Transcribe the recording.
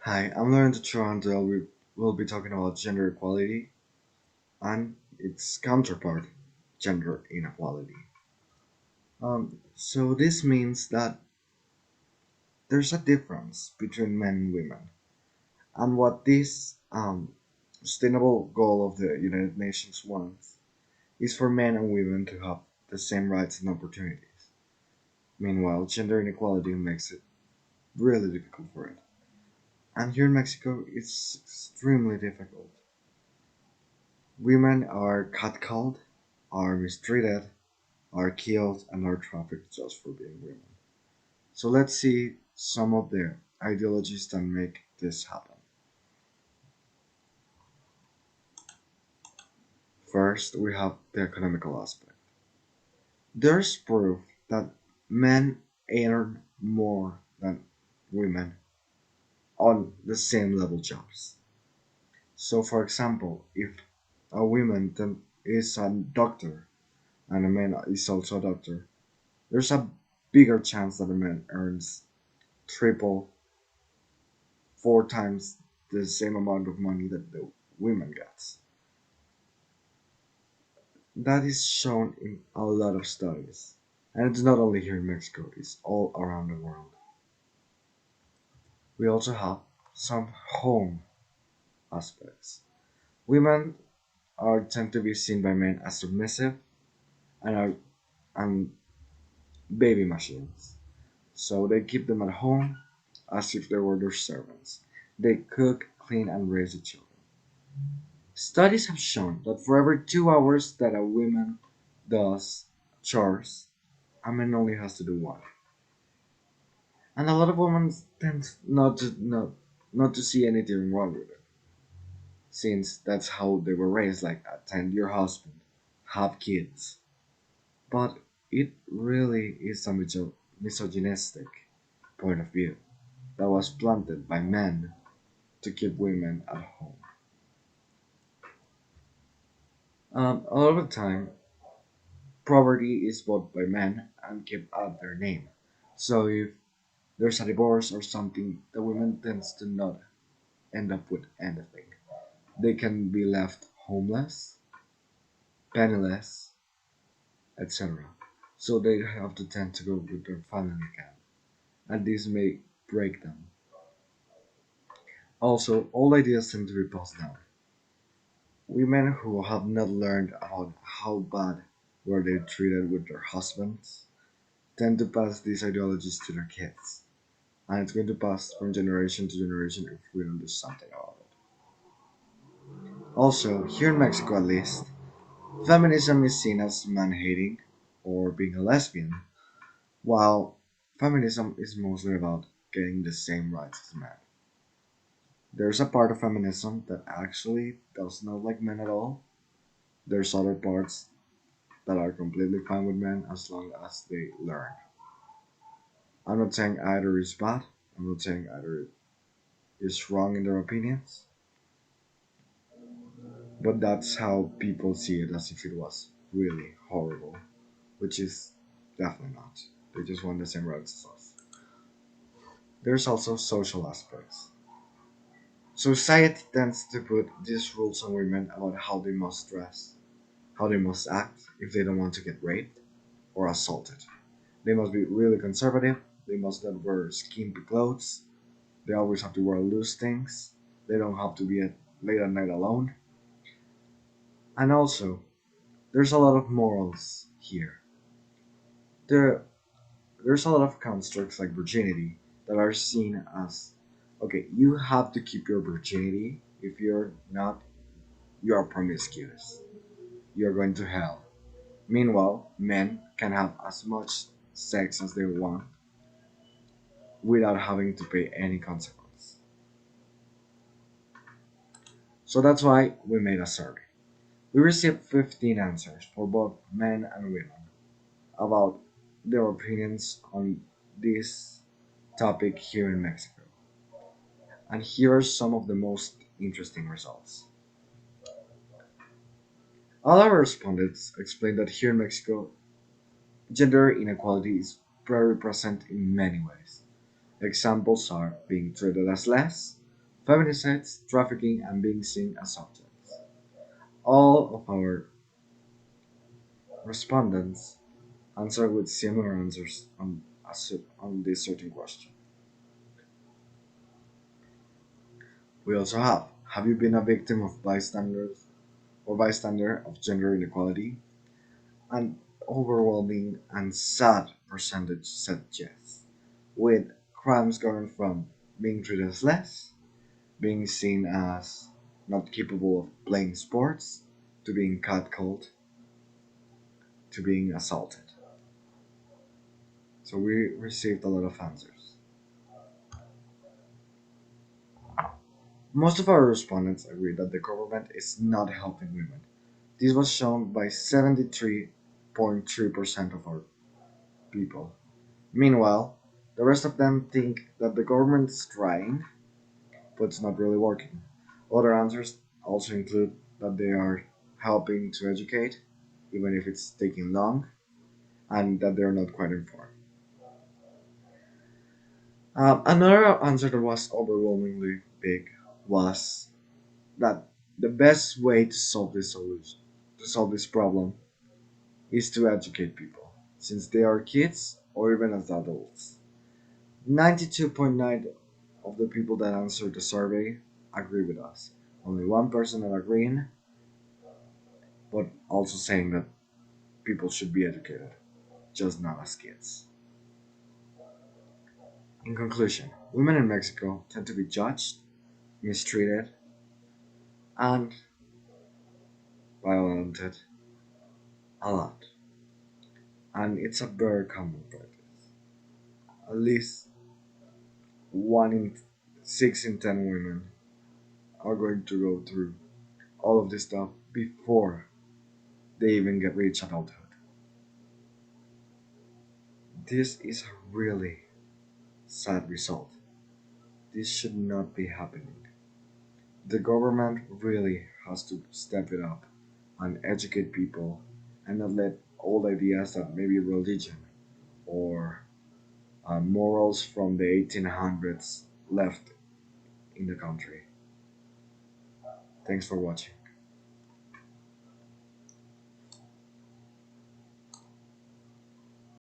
Hi, I'm Lorenzo Toronto. We will be talking about gender equality and its counterpart, gender inequality. So this means that there's a difference between men and women, and what this sustainable goal of the United Nations wants is for men and women to have the same rights and opportunities. Meanwhile, gender inequality makes it really difficult for it, and here in Mexico, it's extremely difficult. Women are catcalled, are mistreated, are killed, and are trafficked just for being women. So let's see some of the ideologies that make this happen. First, we have the economical aspect. There's proof that men earn more than women on the same level jobs. So, for example, if a woman then is a doctor and a man is also a doctor, there's a bigger chance that a man earns triple, four times the same amount of money that the women gets. That is shown in a lot of studies. And it's not only here in Mexico, it's all around the world. We also have some home aspects. Women are tend to be seen by men as submissive and are and baby machines. So they keep them at home as if they were their servants. They cook, clean, and raise the children. Studies have shown that for every 2 hours that a woman does chores, a man only has to do one. And a lot of women tend not to see anything wrong with it, since that's how they were raised, like attend your husband, have kids. But it really is a misogynistic point of view that was planted by men to keep women at home. A lot of the time, property is bought by men and kept out their name. So if there's a divorce or something, the women tends to not end up with anything. They can be left homeless, penniless, etc. So they have to tend to go with their family again, and this may break them. Also, all ideas tend to be passed down. Women who have not learned about how bad were they treated with their husbands tend to pass these ideologies to their kids, and it's going to pass from generation to generation if we don't do something about it. Also, here in Mexico at least, feminism is seen as man hating or being a lesbian, while feminism is mostly about getting the same rights as men. There's a part of feminism that actually does not like men at all. There's other parts that are completely fine with men as long as they learn. I'm not saying either is bad, I'm not saying either is wrong in their opinions, but that's how people see it as if it was really horrible, which is definitely not. They just want the same rights as us. There's also social aspects. Society tends to put these rules on women about how they must dress, how they must act if they don't want to get raped or assaulted. They must be really conservative, they must not wear skimpy clothes, they always have to wear loose things, they don't have to be at late at night alone. And also, there's a lot of morals here. There, there's a lot of constructs like virginity that are seen as okay, you have to keep your virginity. If you're not, you are promiscuous. You're going to hell. Meanwhile, men can have as much sex as they want without having to pay any consequence. So that's why we made a survey. We received 15 answers for both men and women about their opinions on this topic here in Mexico. And here are some of the most interesting results. All our respondents explained that here in Mexico, gender inequality is very present in many ways. Examples are being treated as less, feminicides, trafficking, and being seen as subjects. All of our respondents answered with similar answers on this certain question. We also have you been a victim of bystanders or bystander of gender inequality? An overwhelming and sad percentage said yes, with crimes going from being treated as less, being seen as not capable of playing sports, to being catcalled, to being assaulted. So we received a lot of answers. Most of our respondents agree that the government is not helping women. This was shown by 73.3% of our people. Meanwhile, the rest of them think that the government is trying, but it's not really working. Other answers also include that they are helping to educate, even if it's taking long, and that they're not quite informed. Another answer that was overwhelmingly big was that the best way to solve this problem, is to educate people, since they are kids or even as adults. 92.9 of the people that answered the survey agree with us. Only one person not agreeing, but also saying that people should be educated, just not as kids. In conclusion, women in Mexico tend to be judged, mistreated, and violated a lot. And it's a very common practice. At least 1 in 6 in 10 women are going to go through all of this stuff before they even get reach adulthood. This is a really sad result. This should not be happening. The government really has to step it up and educate people and not let old ideas that maybe religion or morals from the 1800s left in the country. Thanks for watching.